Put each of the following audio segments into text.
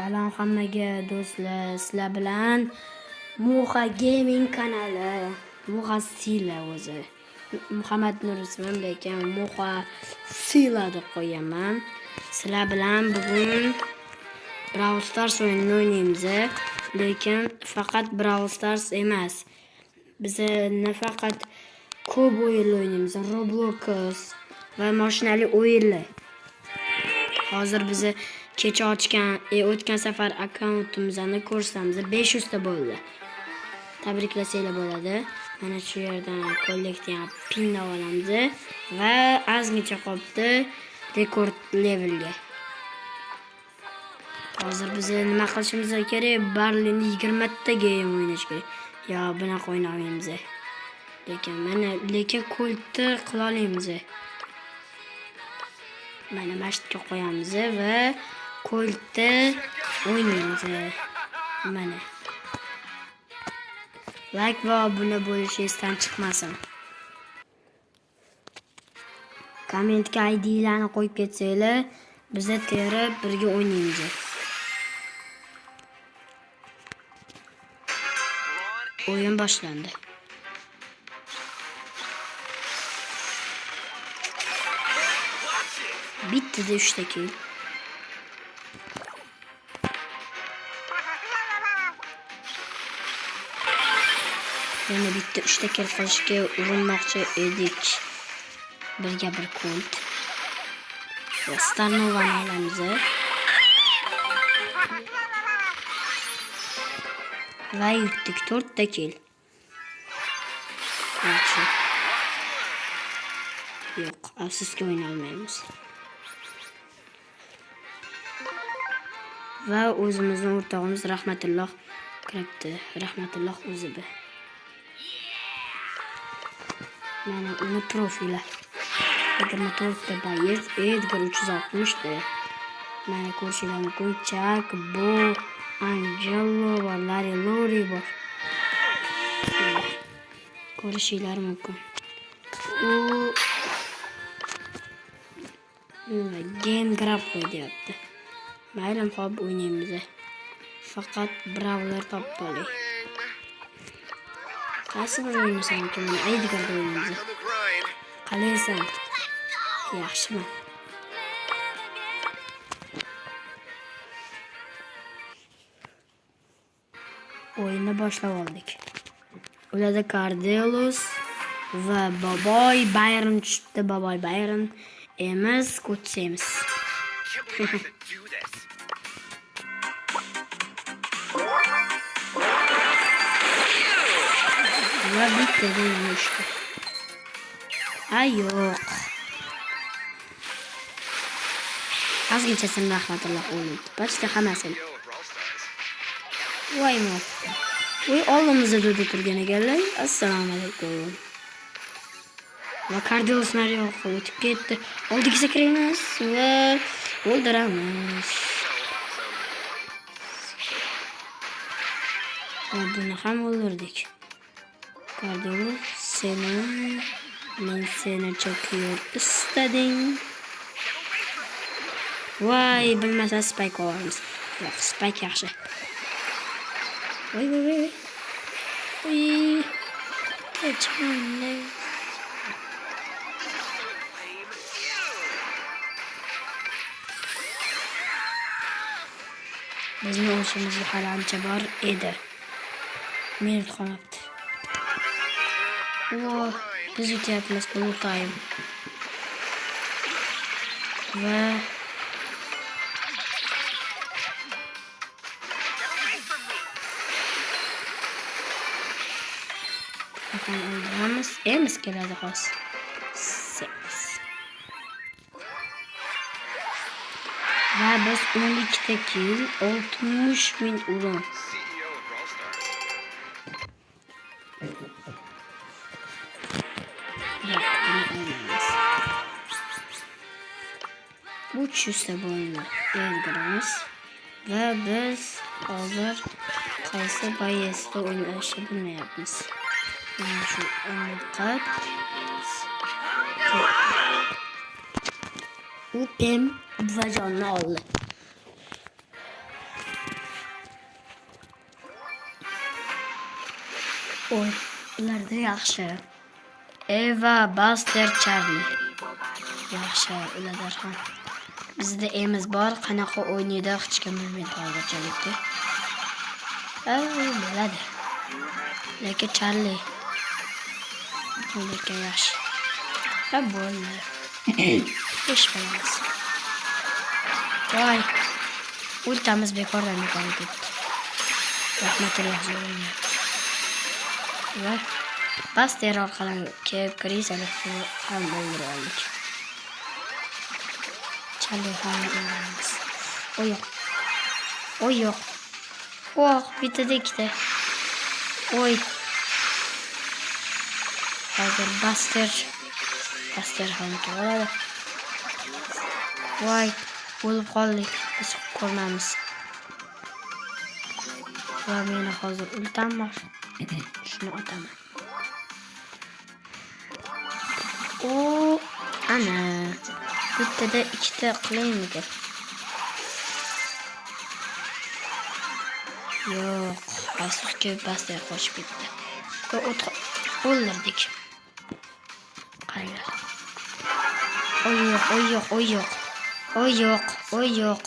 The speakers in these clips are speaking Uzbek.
Salom hammaga do'stlar, sizlar bilan Muxa Gaming kanali, Muxa Sila o'zi. Muhammad Nur ismim, lekin Muxa Sila deb qo'yaman. Sizlar bilan bugun Brawl Stars o'yinini o'ynaymiz, lekin faqat Brawl Stars emas. Biz nafaqat ko'p o'yin o'ynaymiz, Roblox va mashinali o'yinlar. Hozir biz kecha ochgan, o'tgan safar akkauntimizni ko'rsamiz, 500 ta bo'ldi. Tabriklasanglar bo'ladi. Mana shu yerdan kollektiv pin olamiz va ozgacha qolibdi rekord levelga. Hozir biz nima qilishimiz kerak? Barlini 20 ta game o'ynash kerak. Yo, bunaqa o'ynaymiz. Lekin kultni qila olamiz. Mana masjidga qo'yamiz va kultni o'ynaymiz. Mana. Like va obuna bo'lish esdan chiqmasin. Kommentga ID'larni qo'yib ketsanglar, biz terib birga o'ynaymiz. O'yin boshlandi. Bitdi 3 ta kill. Yana bitti 3 ta kill qilishga urinmoqchi edik. Birga bir kult. Starnova olamiz. Va yutdik 4 ta kill. Yo'q, afsuski o'yna olmaymiz. Va o'zimizning o'rtog'imiz Rahmatulloh kiribdi. Rahmatulloh o'zi bu. Mana uni profili. 24 ta boyez, Edgar 360 ta. Mana ko'rishingiz mumkin. Chak, Bo, Angelo va Lori bor. Ko'rishingiz mumkin. Game grab qo'yapti. Maylim, xo'p o'ynaymiz. Faqat brawler topib oling. Qaysi bir o'ynasam kim? Edgar o'ynaymiz. Qalaysan? Yaxshimi? O'yinni boshlab oldik. Ularda Cardelos va Boboy Bayron tushibdi. Boboy Bayron emas, ko'chamiz. Va bitta bo'lishdi. Ay yo'q. Ozginchasini Rahmatulloh o'ldirdi. Почти hammasini. Voy mo'tta. Voy oldimizda durib turgan ekanlar. Assalomu alaykum. Va Cardelos naryoqqa o'tib ketdi. Oldiga sakraymiz va o'ldiramiz. Buni ham o'ldirdik. Cardelos, men seni cho'kib istading. Voy, bilmasa spike olamiz. Yo'q, spike yaxshi. Voy. Echmanday. Bizning o'shimizga hali ancha bor edi. Minut qolibdi. Biz yutyapmiz bu time. Va o'ldiramiz. Emas keladi xos. Va biz 12 ta kill, 60.000 uron. Bu 300 ta bo'ldi. Edgarimiz. Va biz hozir qaysi bayesda o'ynashni bilmayapmiz. Mana shu aniqat. U pem va jonni oldi. Oy, ularda yaxshi. Eva, Buster, Charlie. Yaxshi, ular ham. Bizda emiz bor, qanaqa o'ynaydi hech kim bilmaydi hozirchalikda. Bo'ladi. Lekin Charlie. Lekin yaxshi. Bo'ldi. Ish bilamiz. Voy. Ultamiz bekordan ketdi. Rahmatulloh zo'raydi. Va Buster orqali kelib Krisani ham o'ldirdik. Charlie ham o'ldiramiz. Oy yo'q. Bitta ikkita. Oy. Hozir Buster ham keladi. Voy, o'lib qoldik. Biz ko'ramiz. Va meni hozir ultam bor. Shuni otaman. Ana. Bittada ikkita qilaymikan. Yo'q, afsuski Buster qochib ketdi. O'ldirdik. Qaranglar. Oy yo'q.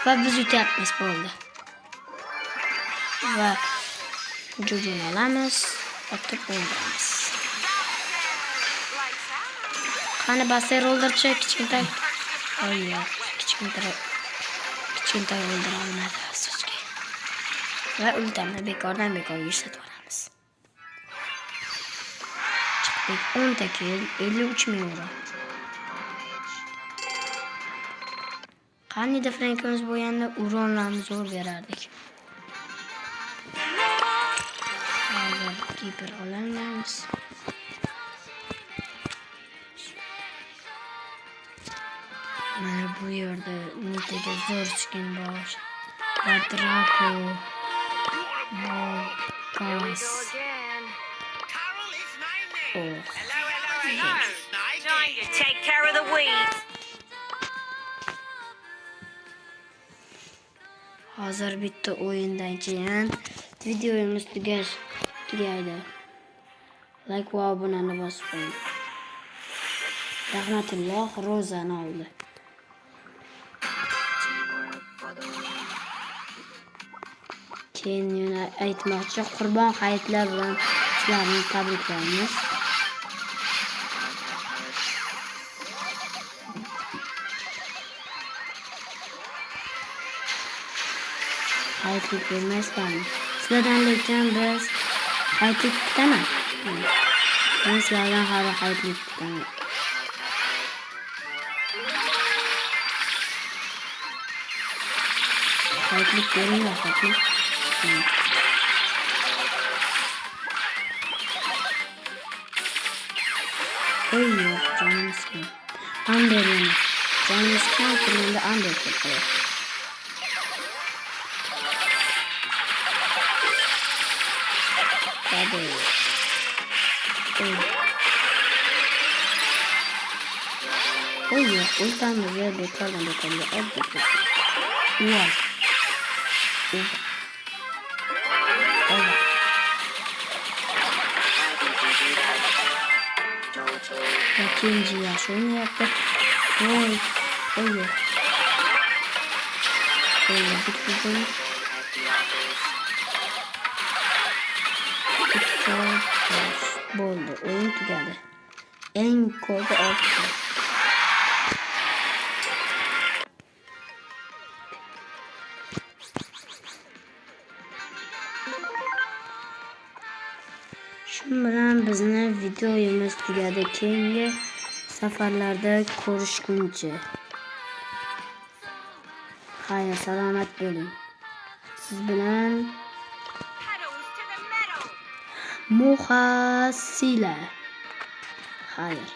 Va biz yutyapmiz bo'ldi. Va jo'jani olamiz, otib o'ldiramiz. Qani Buster o'ldirchi kichkintoy. Yo'q, kichkintoy o'ldira olmadi afsuski. Va ultamni bekordan ishlatib olamiz. Chiqdik 10 ta kill, 53 ming euro. Qanida frankimiz bo'lganda uronlarni zo'r berardik. Hozir kiper olamiz. Mana bu yerda nitaga zo'r skin bor. Va Draco. Gas. Hello. Time to take care of the weeds. Hozir bitta o'yindan keyin videomiz tugaydi. Like va obunani bosib qo'ying. Rahmatulloh Rozani oldi. Keyin yana aytmoqchi, Qurbon hayitlar bilan sizlarni tabriklaymiz. Hayitlik bermaysizlarmi? Sizlardan lekin biz hayitlik kutaman. Men sizlardan hali hayitlik kutaman. Hayitlik beringlar, hayitlik. Oy yo'q, canimiz kam. Amber'ini. Canimiz kam turganda Amber ketdi. Hadi. Oy yo'q, ultamiz bekordan oldik. Wow. İkinci yaşını yaptık. Oy. Öyle bitirdim. Boldu. Oyun tugadi. En kodu 6. Shu bilan bizni videomiz tugadi. Keyingi safarlarda ko'rishguncha. Xayr, salomat bo'ling. Siz bilan Muhasila. Xayr.